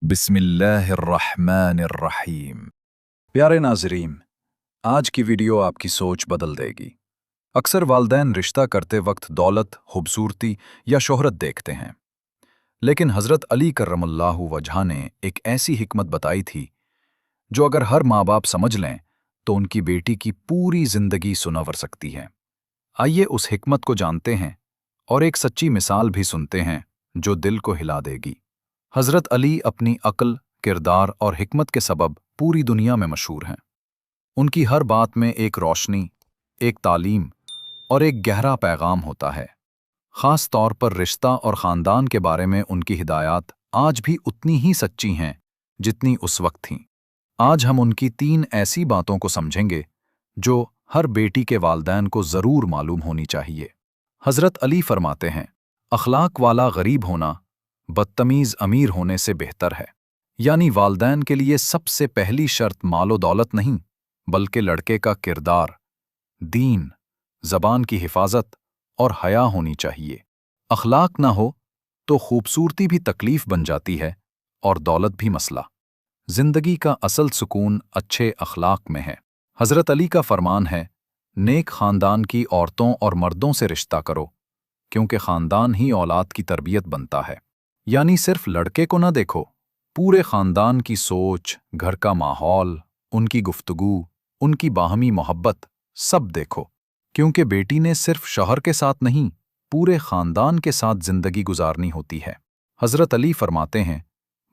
बिस्मिल्लाहिर्रहमानिर्रहीम। प्यारे नाज़रीन, आज की वीडियो आपकी सोच बदल देगी। अक्सर वालिदैन रिश्ता करते वक्त दौलत, खूबसूरती या शोहरत देखते हैं, लेकिन हज़रत अली कर्रमल्लाहु वजह ने एक ऐसी हिकमत बताई थी जो अगर हर माँ बाप समझ लें तो उनकी बेटी की पूरी जिंदगी सुनवर सकती है। आइए उस हिकमत को जानते हैं और एक सच्ची मिसाल भी सुनते हैं जो दिल को हिला देगी। हज़रत अली अपनी अक्ल, किरदार और हिकमत के सबब पूरी दुनिया में मशहूर हैं। उनकी हर बात में एक रोशनी, एक तालीम और एक गहरा पैगाम होता है। ख़ास तौर पर रिश्ता और ख़ानदान के बारे में उनकी हिदायत आज भी उतनी ही सच्ची हैं जितनी उस वक्त थीं। आज हम उनकी 3 ऐसी बातों को समझेंगे जो हर बेटी के वालिदैन को ज़रूर मालूम होनी चाहिए। हज़रत अली फरमाते हैं, अखलाक वाला गरीब होना बदतमीज़ अमीर होने से बेहतर है। यानी वालिदैन के लिए सबसे पहली शर्त मालो दौलत नहीं, बल्कि लड़के का किरदार, दीन, ज़बान की हिफाजत और हया होनी चाहिए। अखलाक ना हो तो खूबसूरती भी तकलीफ बन जाती है और दौलत भी मसला। जिंदगी का असल सुकून अच्छे अखलाक में है। हज़रत अली का फरमान है, नेक ख़ानदान की औरतों और मर्दों से रिश्ता करो, क्योंकि ख़ानदान ही औलाद की तरबियत बनता है। यानी सिर्फ लड़के को ना देखो, पूरे ख़ानदान की सोच, घर का माहौल, उनकी गुफ्तगू, उनकी बाहमी मोहब्बत सब देखो, क्योंकि बेटी ने सिर्फ शौहर के साथ नहीं, पूरे ख़ानदान के साथ ज़िंदगी गुजारनी होती है। हज़रत अली फरमाते हैं,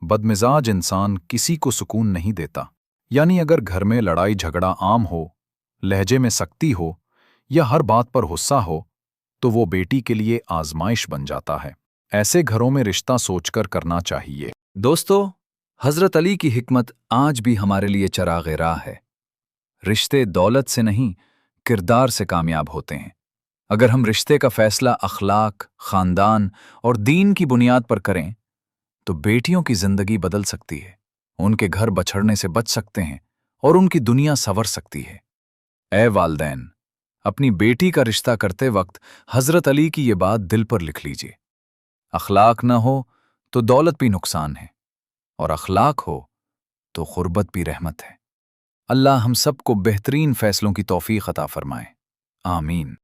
बदमिजाज इंसान किसी को सुकून नहीं देता। यानी अगर घर में लड़ाई झगड़ा आम हो, लहजे में सख्ती हो या हर बात पर गुस्सा हो, तो वो बेटी के लिए आजमाइश बन जाता है। ऐसे घरों में रिश्ता सोचकर करना चाहिए। दोस्तों, हज़रत अली की हिकमत आज भी हमारे लिए चराग़ राह है। रिश्ते दौलत से नहीं, किरदार से कामयाब होते हैं। अगर हम रिश्ते का फैसला अखलाक, ख़ानदान और दीन की बुनियाद पर करें, तो बेटियों की ज़िंदगी बदल सकती है, उनके घर बछड़ने से बच सकते हैं और उनकी दुनिया संवर सकती है। ऐ वालिदैन, अपनी बेटी का रिश्ता करते वक्त हज़रत अली की ये बात दिल पर लिख लीजिए। अखलाक न हो तो दौलत भी नुकसान है, और अखलाक हो तो ग़ुर्बत भी रहमत है। अल्लाह हम सबको बेहतरीन फ़ैसलों की तौफ़ीक़ अता फ़रमाए। आमीन।